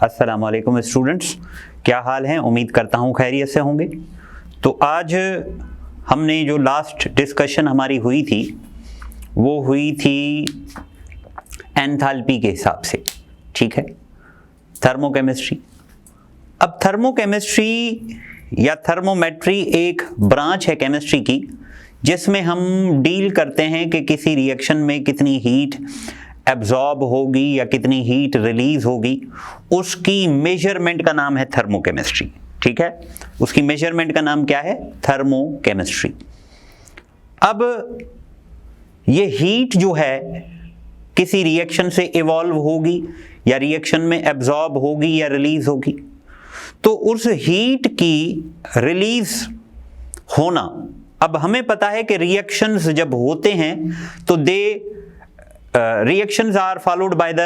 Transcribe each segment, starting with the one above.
अस्सलाम वालेकुम स्टूडेंट्स, क्या हाल हैं? उम्मीद करता हूँ खैरियत से होंगे। तो आज हमने जो लास्ट डिस्कशन हमारी हुई थी वो हुई थी एंथैल्पी के हिसाब से, ठीक है, थर्मोकेमिस्ट्री। अब थर्मोकेमिस्ट्री या थर्मोमेट्री एक ब्रांच है केमिस्ट्री की जिसमें हम डील करते हैं कि किसी रिएक्शन में कितनी हीट एब्जॉर्ब होगी या कितनी हीट रिलीज होगी, उसकी मेजरमेंट का नाम है थर्मोकेमिस्ट्री, ठीक है। उसकी मेजरमेंट का नाम क्या है? थर्मोकेमिस्ट्री। अब ये हीट जो है किसी रिएक्शन से इवॉल्व होगी या रिएक्शन में एब्जॉर्ब होगी या रिलीज होगी, तो उस हीट की रिलीज होना, अब हमें पता है कि रिएक्शंस जब होते हैं तो reactions are followed by the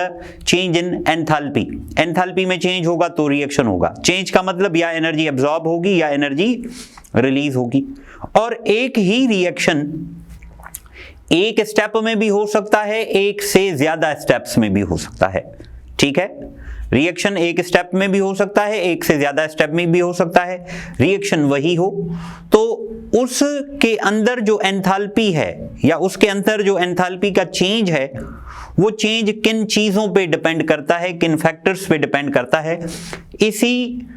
change in enthalpy. Enthalpy में चेंज होगा तो रिएक्शन होगा। चेंज का मतलब या एनर्जी एब्जॉर्ब होगी या एनर्जी रिलीज होगी। और एक ही रिएक्शन एक स्टेप में भी हो सकता है, एक से ज्यादा स्टेप्स में भी हो सकता है, ठीक है। रिएक्शन एक स्टेप में भी हो सकता है, एक से ज्यादा स्टेप में भी हो सकता है, रिएक्शन वही हो। तो उसके अंदर जो एंथैल्पी है या उसके अंदर जो एंथैल्पी का चेंज है, वो चेंज किन चीजों पे डिपेंड करता है, किन फैक्टर्स पे डिपेंड करता है। इसी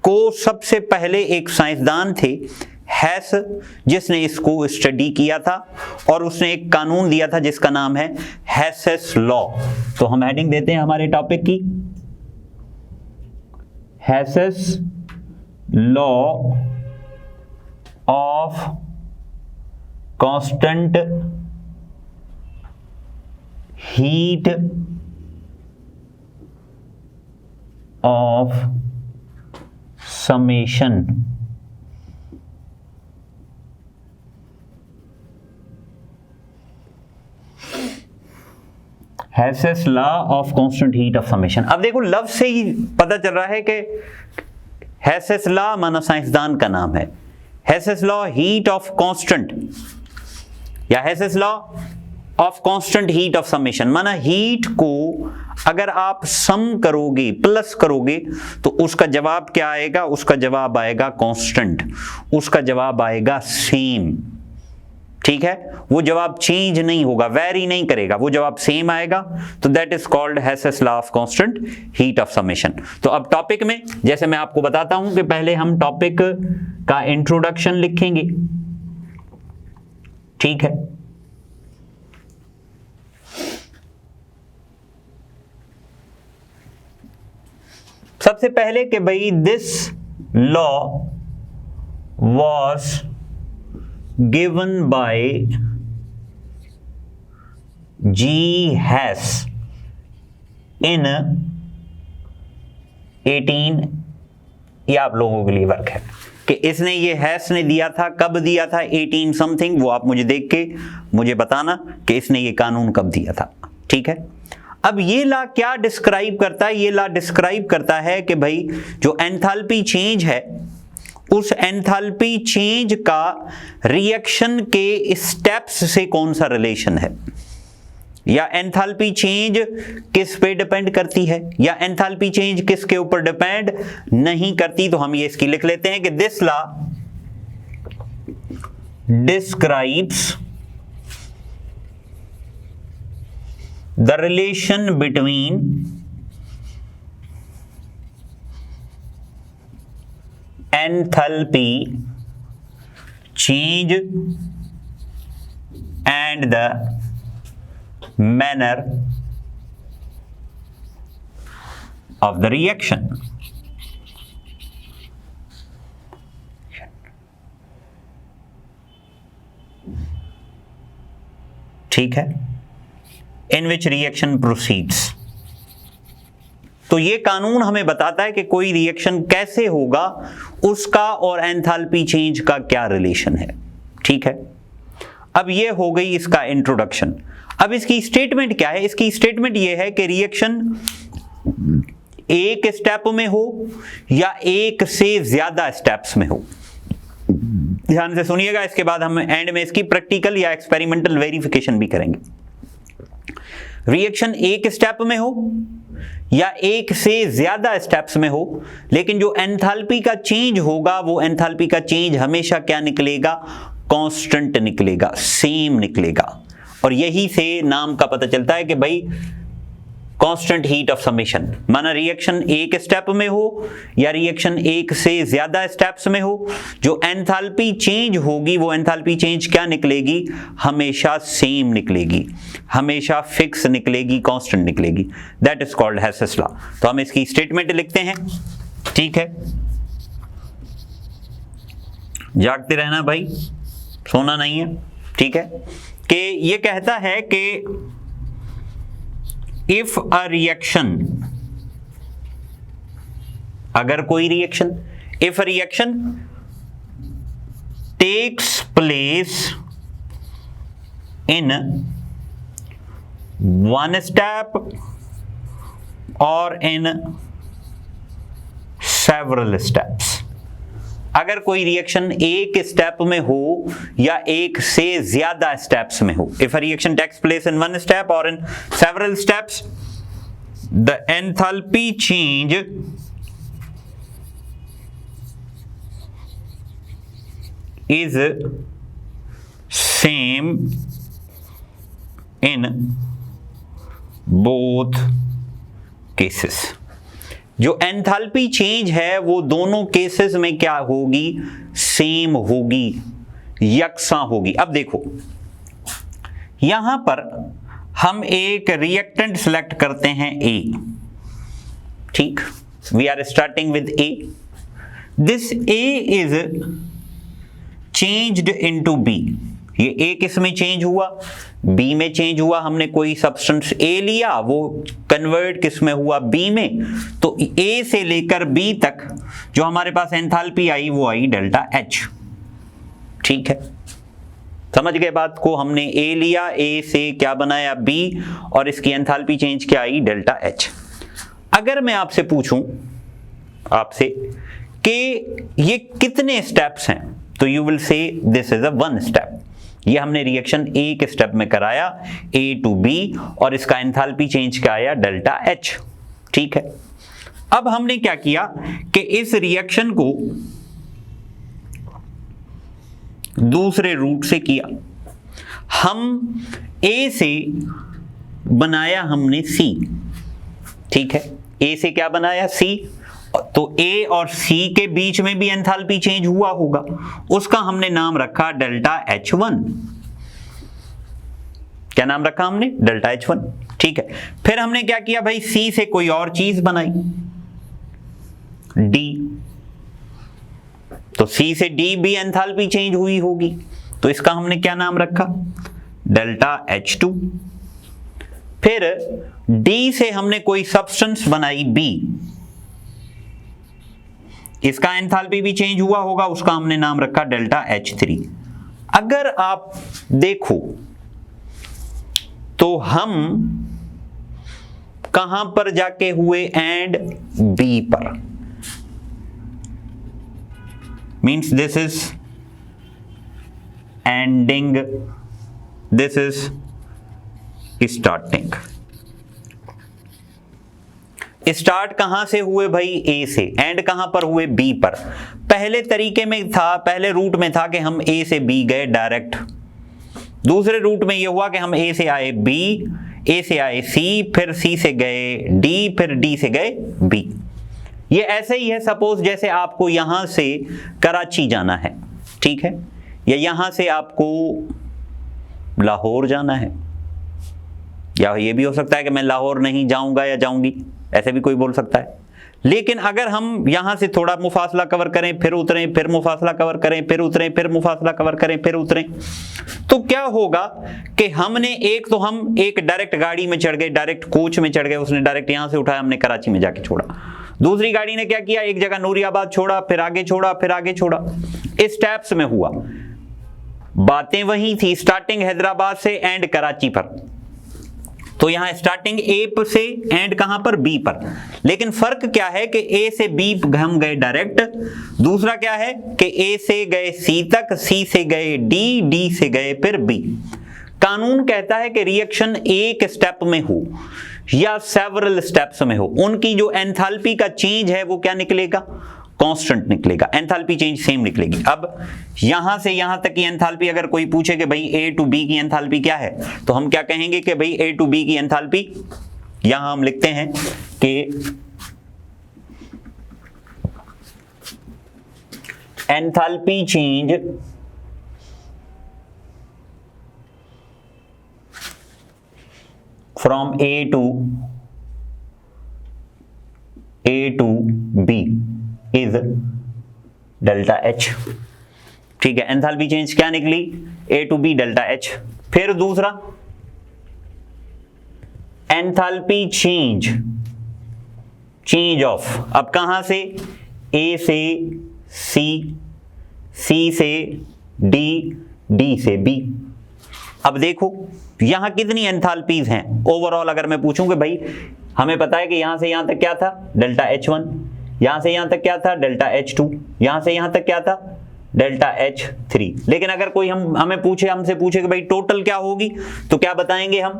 को सबसे पहले एक साइंसदान थे हैस, जिसने इसको स्टडी किया था और उसने एक कानून दिया था जिसका नाम है हैसेस लॉ। तो हम हेडिंग देते हैं हमारे टॉपिक की, हैसेस law of constant heat of summation. हैसेस law of constant heat of summation. अब देखो, लफ्ज से ही पता चल रहा है कि हैसेस लॉ माना साइंसदान का नाम है। Hess's law heat of constant या Hess's law of constant heat of summation, माना हीट को अगर आप सम करोगे, प्लस करोगे, तो उसका जवाब क्या आएगा? उसका जवाब आएगा कांस्टेंट, उसका जवाब आएगा सेम, ठीक है। वो जवाब चेंज नहीं होगा, वेरी नहीं करेगा, वो जवाब सेम आएगा। तो that is called हैसेस law of constant heat of summation. तो अब टॉपिक में, जैसे मैं आपको बताता हूं कि पहले हम टॉपिक का इंट्रोडक्शन लिखेंगे, ठीक है। सबसे पहले कि भाई this law was given by G. Hess in 18, ये आप लोगों के लिए वर्क है कि इसने, ये हैस ने दिया था, कब दिया था? 18 समथिंग। वो आप मुझे देख के मुझे बताना कि इसने ये कानून कब दिया था, ठीक है। अब ये लॉ क्या डिस्क्राइब करता है? ये लॉ डिस्क्राइब करता है कि भाई जो एंथैल्पी चेंज है, उस एंथैल्पी चेंज का रिएक्शन के स्टेप्स से कौन सा रिलेशन है, या एंथैल्पी चेंज किस पे डिपेंड करती है, या एंथैल्पी चेंज किसके ऊपर डिपेंड नहीं करती। तो हम ये इसकी लिख लेते हैं कि this law describes the relation between enthalpy change and the manner of the reaction. ठीक है, in which reaction proceeds। तो ये कानून हमें बताता है कि कोई रिएक्शन कैसे होगा, उसका और एंथैल्पी चेंज का क्या रिलेशन है, ठीक है। अब ये हो गई इसका इंट्रोडक्शन। अब इसकी स्टेटमेंट क्या है? इसकी स्टेटमेंट ये है कि रिएक्शन एक स्टेप में हो या एक से ज्यादा स्टेप्स में हो। ध्यान से सुनिएगा, इसके बाद हम एंड में इसकी प्रैक्टिकल या एक्सपेरिमेंटल वेरिफिकेशन भी करेंगे। रिएक्शन एक स्टेप में हो या एक से ज्यादा स्टेप्स में हो, लेकिन जो एंथैल्पी का चेंज होगा वो एंथैल्पी का चेंज हमेशा क्या निकलेगा, कांस्टेंट निकलेगा, सेम निकलेगा। और यही से नाम का पता चलता है कि भाई कांस्टेंट हीट ऑफ समेशन, माना रिएक्शन एक स्टेप में हो या रिएक्शन एक से ज्यादा स्टेप्स में हो, जो एंथैल्पी चेंज होगी वो एंथैल्पी चेंज क्या निकलेगी, हमेशा सेम निकलेगी, हमेशा फिक्स निकलेगी, कांस्टेंट निकलेगी। That is called Hess's law. तो हम इसकी स्टेटमेंट लिखते हैं, ठीक है। जागते रहना भाई, सोना नहीं है, ठीक है। कि ये कहता है कि इफ अ रिएक्शन, अगर कोई reaction, if a reaction takes place in one step और इन सेवरल स्टेप्स, अगर कोई रिएक्शन एक स्टेप में हो या एक से ज्यादा स्टेप्स में हो, if a reaction takes place in one step और in several steps, the enthalpy change is same in both cases. जो एंथैल्पी चेंज है वो दोनों केसेस में क्या होगी, सेम होगी, यकसां होगी। अब देखो यहां पर हम एक रिएक्टेंट सेलेक्ट करते हैं ए, ठीक, we are starting with A, this A is changed into B. ये ए किस में चेंज हुआ, बी में चेंज हुआ। हमने कोई सब्सटेंस ए लिया, वो कन्वर्ट किस में हुआ, बी में। तो ए से लेकर बी तक जो हमारे पास एंथैल्पी आई वो आई डेल्टा एच, ठीक है। समझ गए बात को, हमने ए लिया, ए से क्या बनाया, बी, और इसकी एंथैल्पी चेंज क्या आई, डेल्टा एच। अगर मैं आपसे पूछूं आपसे कि ये कितने स्टेप्स हैं, तो you will say this is a one step. ये हमने रिएक्शन एक स्टेप में कराया, ए टू बी, और इसका एंथैल्पी चेंज क्या आया, डेल्टा एच, ठीक है। अब हमने क्या किया कि इस रिएक्शन को दूसरे रूट से किया। हम ए से बनाया हमने सी, ठीक है। ए से क्या बनाया, सी। तो ए और सी के बीच में भी एंथैल्पी चेंज हुआ होगा, उसका हमने नाम रखा डेल्टा H1। क्या नाम रखा हमने, डेल्टा H1, ठीक है। फिर हमने क्या किया भाई, सी से कोई और चीज बनाई, डी, तो सी से डी भी एंथैल्पी चेंज हुई होगी, तो इसका हमने क्या नाम रखा, डेल्टा H2। फिर डी से हमने कोई सब्सटेंस बनाई बी, इसका एंथैल्पी भी चेंज हुआ होगा, उसका हमने नाम रखा डेल्टा H3। अगर आप देखो तो हम कहां पर जाके हुए, एंड बी पर, means this is ending, this is starting. Start कहां से हुए भाई, ए से, एंड कहां पर हुए, बी पर। पहले तरीके में था, पहले रूट में था कि हम ए से बी गए डायरेक्ट, दूसरे रूट में यह हुआ कि हम ए से आए बी, ए से आए सी, फिर सी से गए डी, फिर डी से गए बी। ये ऐसे ही है, सपोज जैसे आपको यहां से कराची जाना है, ठीक है, या यहां से आपको लाहौर जाना है, या ये भी हो सकता है कि मैं लाहौर नहीं जाऊंगा या जाऊंगी, ऐसे भी कोई बोल सकता है। लेकिन अगर हम यहां से थोड़ा मुफासला कवर करें, फिर उतरें, फिर मुफासला कवर करें, फिर उतरें, फिर मुफासला कवर करें, फिर उतरें, तो क्या होगा कि हमने एक, तो हम एक डायरेक्ट गाड़ी में चढ़ गए, डायरेक्ट कोच में चढ़ गए, उसने डायरेक्ट यहां से उठाया, हमने कराची में जाके छोड़ा। दूसरी गाड़ी ने क्या किया, एक जगह नूरियाबाद छोड़ा, फिर आगे छोड़ा, फिर आगे छोड़ा, इस स्टेप्स में हुआ। बातें वही थी, स्टार्टिंग हैदराबाद से, एंड कराची पर। तो यहां स्टार्टिंग ए से, एंड कहां पर, बी पर। लेकिन फर्क क्या है कि ए से बी हम गए डायरेक्ट, दूसरा क्या है कि ए से गए सी तक, सी से गए डी, डी से गए फिर बी। कानून कहता है कि रिएक्शन एक स्टेप में हो या सेवरल स्टेप्स में हो, उनकी जो एंथैल्पी का चेंज है वो क्या निकलेगा, कांस्टेंट निकलेगा, एंथैल्पी चेंज सेम निकलेगी। अब यहां से यहां तक की एंथैल्पी अगर कोई पूछे कि भाई A to B की एंथैल्पी क्या है, तो हम क्या कहेंगे कि भाई A to B की एंथैल्पी, यहां हम लिखते हैं कि enthalpy change from A to B is delta H। ठीक है, एंथैल्पी चेंज क्या निकली, A to B delta H। फिर दूसरा एंथैल्पी चेंज ऑफ, अब कहां से, A से C, C से D, D से B। अब देखो यहां कितनी एंथैल्पीज हैं ओवरऑल, अगर मैं पूछूं कि भाई हमें पता है कि यहां से यहां तक क्या था, डेल्टा H1, यहां से यहां तक क्या था, डेल्टा H2, यहां से यहां तक क्या था, डेल्टा H3। लेकिन अगर कोई हमसे पूछे कि भाई टोटल क्या होगी, तो क्या बताएंगे हम,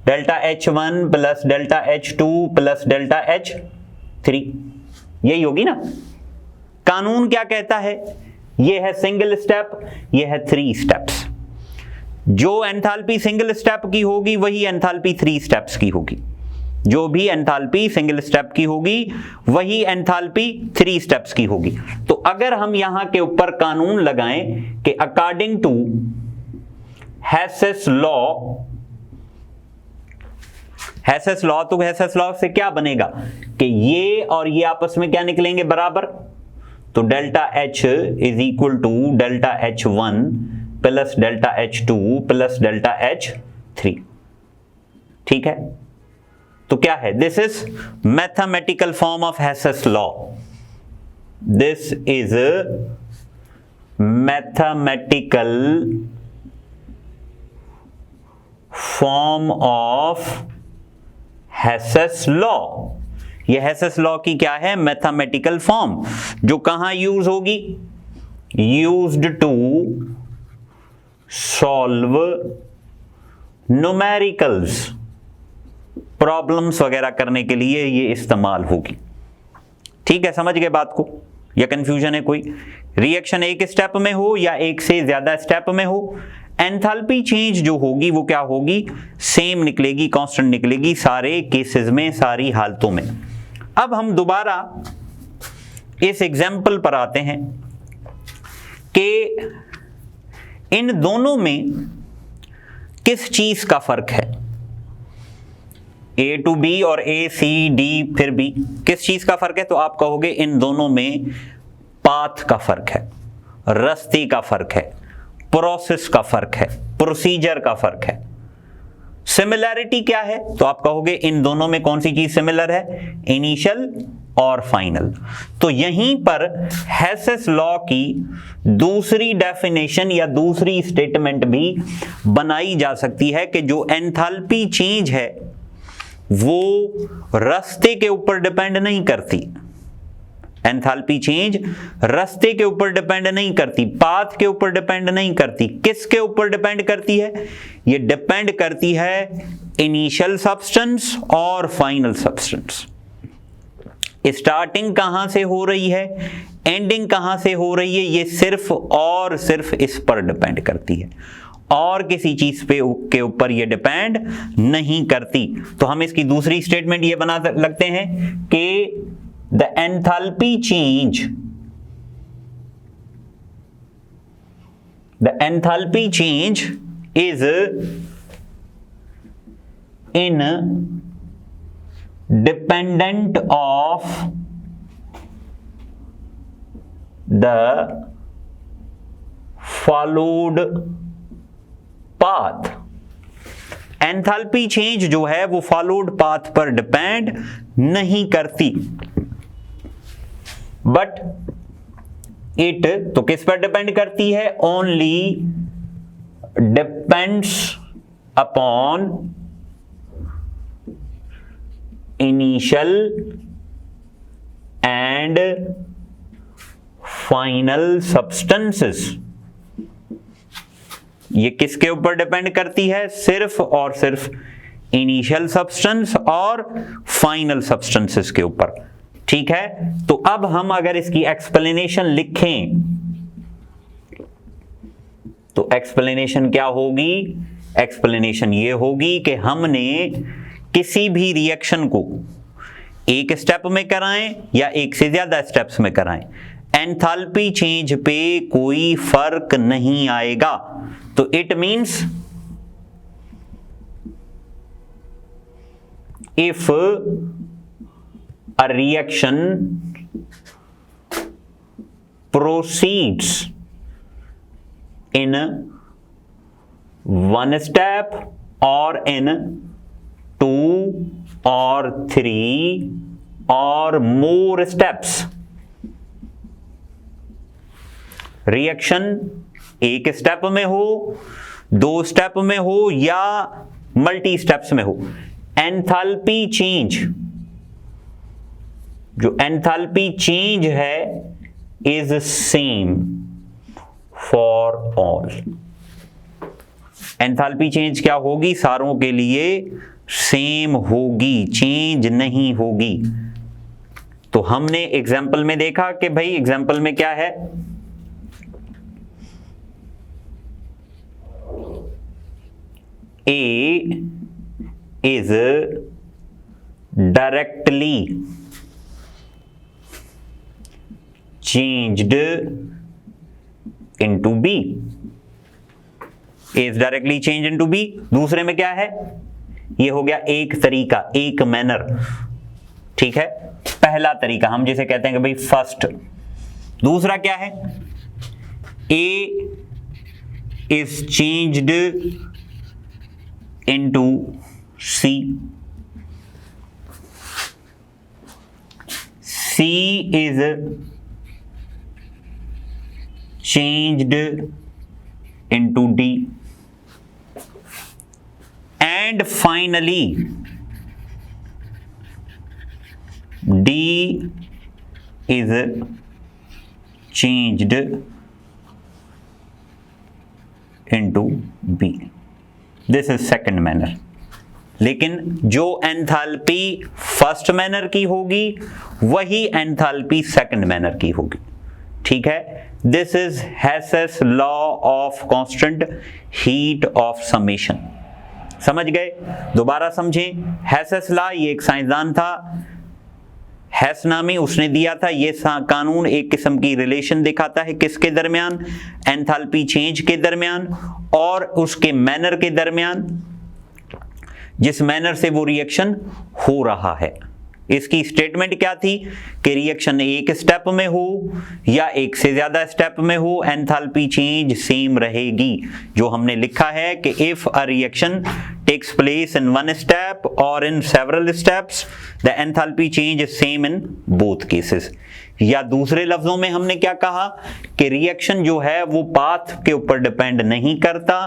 delta H1 plus delta H2 plus delta H3, यही होगी ना। कानून क्या कहता है, ये है सिंगल स्टेप, ये है 3 स्टेप्स। जो एंथैल्पी सिंगल स्टेप की होगी वही एंथैल्पी 3 स्टेप्स की होगी, जो भी एंथैल्पी सिंगल स्टेप की होगी वही एंथैल्पी 3 स्टेप्स की होगी। तो अगर हम यहां के ऊपर कानून लगाएं कि अकॉर्डिंग टू हेसेस लॉ, तो हेसेस लॉ से क्या बनेगा कि ये और ये आपस में क्या निकलेंगे, बराबर। तो delta H is equal to delta H1 plus delta H2 plus delta H3। ठीक है, तो क्या है, this is mathematical form of Hess's law, this is mathematical form of Hess's law. ये हेसेस लॉ की क्या है, मैथमेटिकल फॉर्म, जो कहां यूज होगी, used to solve numericals, problems वगैरह करने के लिए ये इस्तेमाल होगी। ठीक है, समझ गए बात को, या कंफ्यूजन है कोई। रिएक्शन एक स्टेप में हो या एक से ज्यादा स्टेप में हो, एंथैल्पी चेंज जो होगी वो क्या होगी, सेम निकलेगी, कांस्टेंट निकलेगी सारे केसेस में, सारी हालतों में। अब हम दोबारा इस एग्जाम्पल पर आते हैं कि इन दोनों में किस चीज का फर्क है, A to B और A C D फिर B, किस चीज का फर्क है, तो आप कहोगे इन दोनों में पाथ का फर्क है, रास्ते का फर्क है, प्रोसेस का फर्क है, प्रोसीजर का फर्क है। सिमिलैरिटी क्या है, तो आप कहोगे इन दोनों में कौन सी चीज सिमिलर है, इनिशियल और फाइनल। तो यहीं पर हेसेस लॉ की दूसरी डेफिनेशन या दूसरी स्टेटमेंट भी बनाई जा सकती है कि जो एंथैल्पी चेंज है वो रास्ते के ऊपर डिपेंड नहीं करती, एंथैल्पी चेंज रास्ते के ऊपर डिपेंड नहीं करती, पाथ के ऊपर डिपेंड नहीं करती, किसके ऊपर डिपेंड करती है, ये डिपेंड करती है इनिशियल सब्सटेंस और फाइनल सब्सटेंस। स्टार्टिंग कहां से हो रही है, एंडिंग कहां से हो रही है, ये सिर्फ और सिर्फ इस पर डिपेंड करती है, और किसी चीज पे के ऊपर ये डिपेंड नहीं करती। तो हम इसकी दूसरी स्टेटमेंट ये बना लगते हैं कि the enthalpy change is independent of the followed path। Enthalpy change जो है वो फॉलोड पाथ पर डिपेंड नहीं करती, बट इट तो किस पर डिपेंड करती है, only depends upon initial and final substances. ये किसके ऊपर डिपेंड करती है, सिर्फ और सिर्फ इनिशियल सब्सटेंस और फाइनल सब्सटेंसेस के ऊपर। ठीक है, तो अब हम अगर इसकी एक्सप्लेनेशन लिखें तो एक्सप्लेनेशन क्या होगी? एक्सप्लेनेशन ये होगी कि हमने किसी भी रिएक्शन को एक स्टेप में कराएं या एक से ज्यादा स्टेप्स में कराएं, एंथैल्पी चेंज पे कोई फर्क नहीं आएगा। तो it means if a reaction proceeds in one step or in two or three or more steps, reaction एक स्टेप में हो, दो स्टेप में हो या मल्टी स्टेप्स में हो, एंथैल्पी चेंज, जो एंथैल्पी चेंज है is same for all. Enthalpy change क्या होगी? सारों के लिए सेम होगी, चेंज नहीं होगी। तो हमने एग्जाम्पल में देखा कि भाई एग्जाम्पल में क्या है, A is directly changed into B, A is directly changed into B। दूसरे में क्या है? ये हो गया एक तरीका, एक मैनर। ठीक है, पहला तरीका हम जिसे कहते हैं कि भाई फर्स्ट। दूसरा क्या है? A is changed into C, C is changed into D, and finally D is changed into B। This is second manner. लेकिन जो एंथैल्पी फर्स्ट मैनर की होगी वही एंथैल्पी सेकेंड मैनर की होगी। ठीक है, this is Hess's law of constant heat of summation. समझ गए? दोबारा समझें। हेसेस लॉ, ये एक साइंसदान था, हेस नामी, उसने दिया था ये कानून। एक किस्म की रिलेशन दिखाता है किसके दरमियान? एंथैल्पी चेंज के दरमियान और उसके मैनर के दरमियान, जिस मैनर से वो रिएक्शन हो रहा है। इसकी स्टेटमेंट क्या थी कि रिएक्शन एक स्टेप में हो या एक से ज्यादा स्टेप में हो, एंथैल्पी चेंज सेम रहेगी। जो हमने लिखा है कि if a reaction takes place in one step और in several steps, the enthalpy change is same in both cases. या दूसरे लफ्जों में हमने क्या कहा कि रिएक्शन जो है वो पाथ के ऊपर डिपेंड नहीं करता।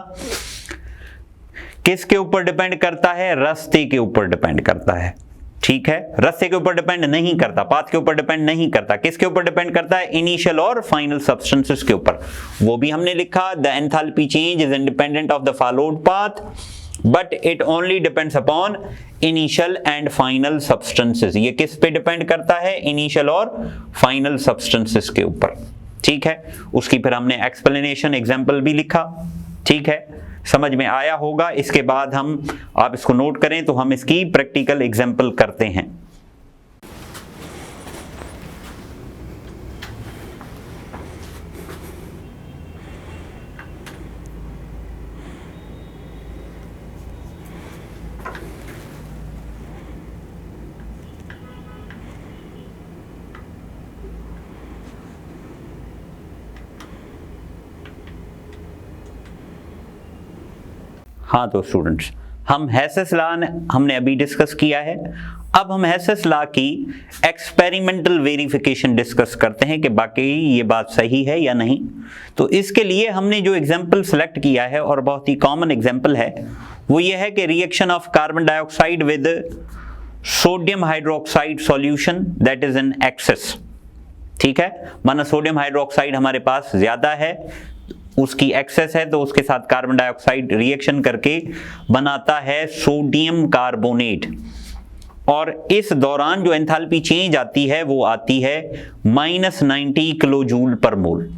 किसके ऊपर डिपेंड करता है? रास्ते के ऊपर डिपेंड करता है। ठीक है, रास्ते के ऊपर डिपेंड नहीं करता, पाथ के ऊपर डिपेंड नहीं करता। किसके ऊपर डिपेंड करता है? इनिशियल और फाइनल सब्सटेंसेस के ऊपर। वो भी हमने लिखा, the enthalpy change is independent of the followed path but it only depends upon initial and final substances. ये किस पे डिपेंड करता है? इनिशियल और फाइनल सब्सटेंसेस के ऊपर। ठीक है, उसकी फिर हमने एक्सप्लेनेशन एग्जाम्पल भी लिखा। ठीक है, समझ में आया होगा। इसके बाद हम, आप इसको नोट करें तो हम इसकी प्रैक्टिकल एग्जाम्पल करते हैं। हाँ तो स्टूडेंट्स, हम हेसेस लॉ हमने अभी डिस्कस किया है। अब हम हेसेस लॉ की एक्सपेरिमेंटल वेरिफिकेशन डिस्कस करते हैं कि बाकी ये बात सही है या नहीं। तो इसके लिए हमने जो एग्जाम्पल सेलेक्ट किया है और बहुत ही कॉमन एग्जाम्पल है वो ये है कि reaction of carbon dioxide with sodium hydroxide solution that is in excess. ठीक है, माना सोडियम हाइड्रोक्साइड हमारे पास ज्यादा है उसकी एक्सेस है तो उसके साथ कार्बन डाइऑक्साइड रिएक्शन करके बनाता है सोडियम कार्बोनेट, और इस दौरान जो एंथैल्पी चेंज आती है वो आती है -90 किलो जूल पर मोल।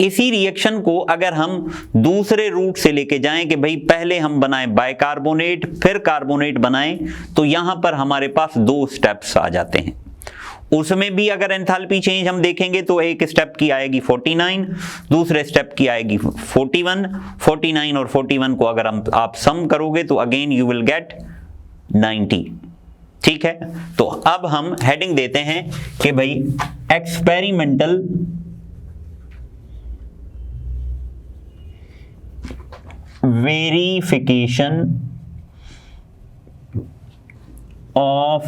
इसी रिएक्शन को अगर हम दूसरे रूट से लेके जाएं कि भाई पहले हम बनाएं बाइकार्बोनेट फिर कार्बोनेट बनाएं, तो यहां पर हमारे पास 2 स्टेप्स आ जाते हैं। उसमें भी अगर एंथैल्पी चेंज हम देखेंगे तो एक स्टेप की आएगी 49, दूसरे स्टेप की आएगी 41। 49 और 41 को अगर आप सम करोगे तो अगेन यू विल गेट 90। ठीक है, तो अब हम हेडिंग देते हैं कि भाई experimental verification of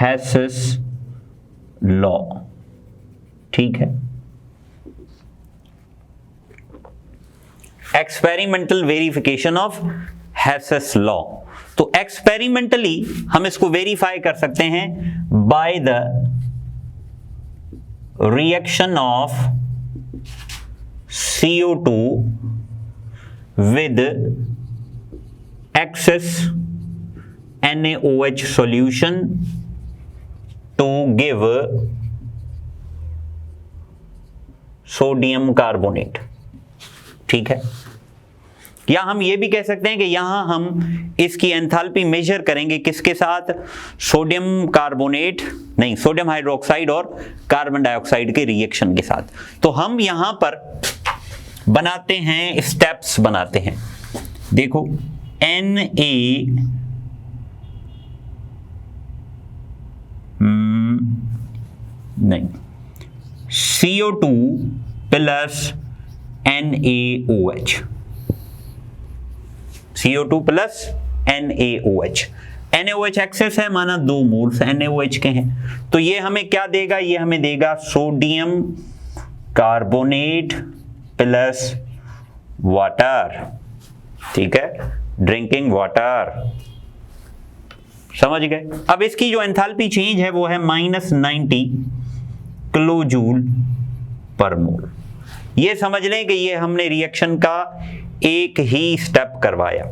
Hess's law. ठीक है, experimental verification of Hess's law. तो एक्सपेरिमेंटली हम इसको वेरीफाई कर सकते हैं by the reaction of CO2 with excess NaOH solution to give sodium carbonate. ठीक है, या हम ये भी कह सकते हैं कि यहां हम इसकी एंथैल्पी मेजर करेंगे किसके साथ, सोडियम कार्बोनेट नहीं, सोडियम हाइड्रोक्साइड और कार्बन डाइऑक्साइड के रिएक्शन के साथ। तो हम यहां पर बनाते हैं, स्टेप्स बनाते हैं। देखो CO2 plus NaOH, CO2 plus NaOH। NaOH excess है, माना 2 मोल्स NaOH के हैं, तो ये हमें क्या देगा, ये हमें देगा सोडियम कार्बोनेट प्लस वाटर। ठीक है, ड्रिंकिंग वाटर, समझ गए। अब इसकी जो एंथैल्पी चेंज है वो है -90 किलो जूल पर मोल। ये समझ लें कि ये हमने रिएक्शन का एक ही स्टेप करवाया।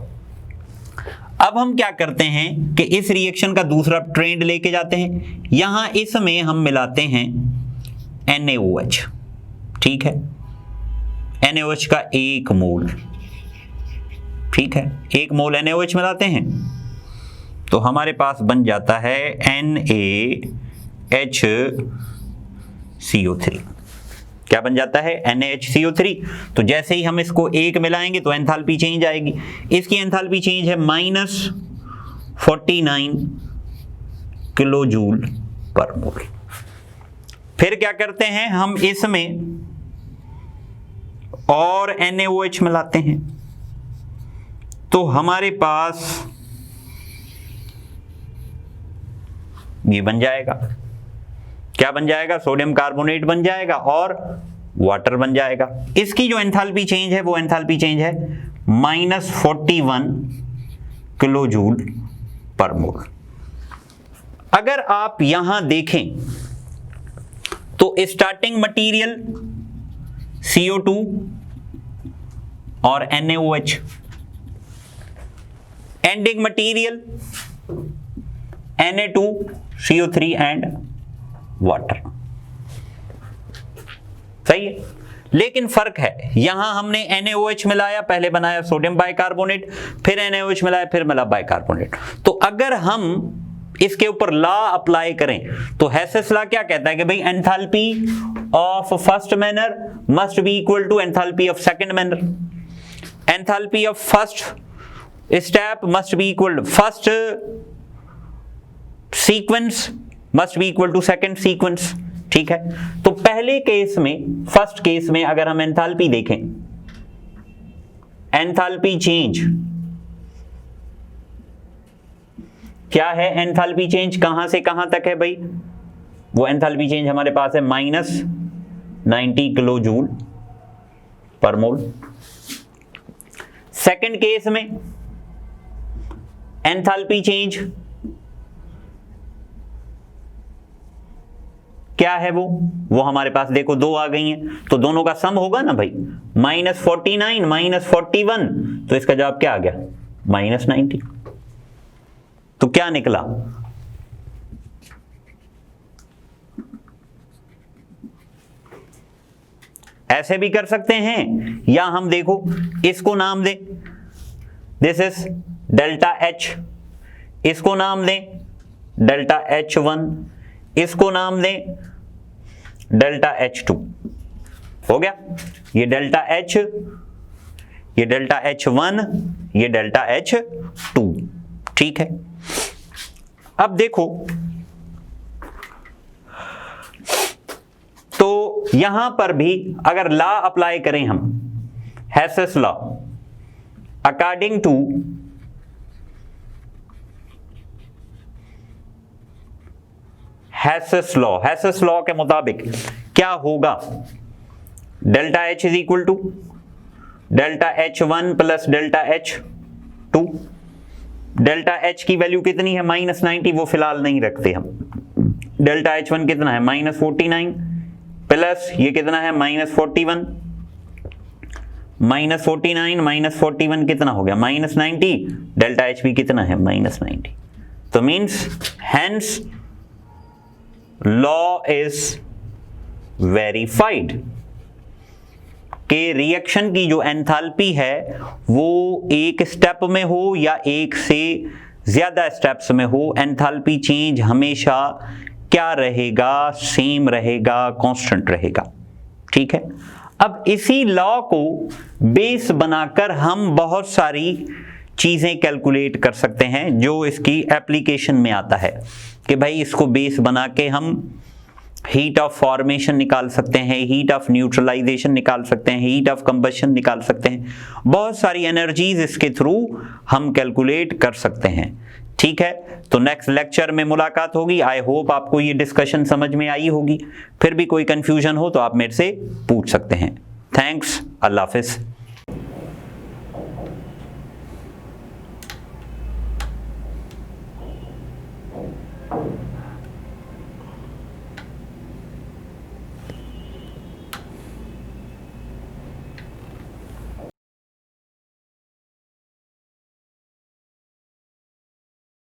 अब हम क्या करते हैं कि इस रिएक्शन का दूसरा ट्रेंड लेके जाते हैं। यहां इसमें हम मिलाते हैं NaOH। ठीक है, NaOH का 1 मोल। ठीक है, 1 मोल NaOH मिलाते हैं तो हमारे पास बन जाता है NaHCO3। क्या बन जाता है, NaHCO3। तो जैसे ही हम इसको 1 मिलाएंगे तो एंथैल्पी चेंज आएगी। इसकी एंथैल्पी चेंज है -49 किलो जूल पर मोल। फिर क्या करते हैं, हम इसमें और NaOH मिलाते हैं तो हमारे पास ये बन जाएगा, क्या बन जाएगा, सोडियम कार्बोनेट बन जाएगा और वाटर बन जाएगा। इसकी जो एंथैल्पी चेंज है वो एंथैल्पी चेंज है -41 किलो जूल पर मोल। अगर आप यहां देखें तो स्टार्टिंग मटेरियल CO2 और NaOH, ending material Na2CO3 and water. सही है, लेकिन फर्क है, यहां हमने NaOH मिलाया, पहले बनाया सोडियम बाइकार्बोनेट, फिर NaOH मिलाया, फिर मिला बाइकार्बोनेट। तो अगर हम इसके ऊपर लॉ अप्लाई करें तो हेसेस लॉ क्या कहता है कि भाई enthalpy of first manner must be equal to enthalpy of second manner, enthalpy of first step must be equal, first sequence must be equal to second sequence. ठीक है, तो पहले केस में, फर्स्ट केस में अगर हम एंथैल्पी देखें, enthalpy change क्या है, एंथैल्पी चेंज कहां से कहां तक है भाई, वो एंथैल्पी चेंज हमारे पास है -90 किलो जूल पर मोल। सेकंड केस में एंथैल्पी चेंज क्या है वो हमारे पास देखो 2 आ गई हैं, तो दोनों का सम होगा ना भाई, -49 -41, तो इसका जवाब क्या आ गया, -90। तो क्या निकला, ऐसे भी कर सकते हैं, या हम देखो इसको नाम दें, दिस इज डेल्टा H, इसको नाम दें डेल्टा H1, इसको नाम दें डेल्टा H2। हो गया, ये डेल्टा H, ये डेल्टा H1, ये डेल्टा H2। ठीक है, अब देखो तो यहां पर भी अगर लॉ अप्लाई करें हम, Hess's law, according to Hess's law के मुताबिक क्या होगा, delta H is equal to delta H1 plus delta H2। Delta H की वैल्यू कितनी है, -90, वो फिलहाल नहीं रखते हम। डेल्टा H1 कितना है, -49 प्लस ये कितना है, -41, -49 -41 कितना हो गया, -90, डेल्टा H भी कितना है, -90। तो means hence law is verified कि रिएक्शन की जो एंथैल्पी है वो एक स्टेप में हो या एक से ज्यादा स्टेप्स में हो, एंथैल्पी चेंज हमेशा क्या रहेगा, सेम रहेगा, कांस्टेंट रहेगा। ठीक है, अब इसी लॉ को बेस बनाकर हम बहुत सारी चीजें कैलकुलेट कर सकते हैं जो इसकी एप्लीकेशन में आता है कि भाई इसको बेस बना के हम हीट ऑफ फॉर्मेशन निकाल सकते हैं, हीट ऑफ न्यूट्रलाइजेशन निकाल सकते हैं, हीट ऑफ कंबशन निकाल सकते हैं, बहुत सारी एनर्जीज इसके थ्रू हम कैलकुलेट कर सकते हैं। ठीक है, तो नेक्स्ट लेक्चर में मुलाकात होगी। आई होप आपको ये डिस्कशन समझ में आई होगी। फिर भी कोई कंफ्यूजन हो तो आप मेरे से पूछ सकते हैं। थैंक्स, अल्लाह हाफिज।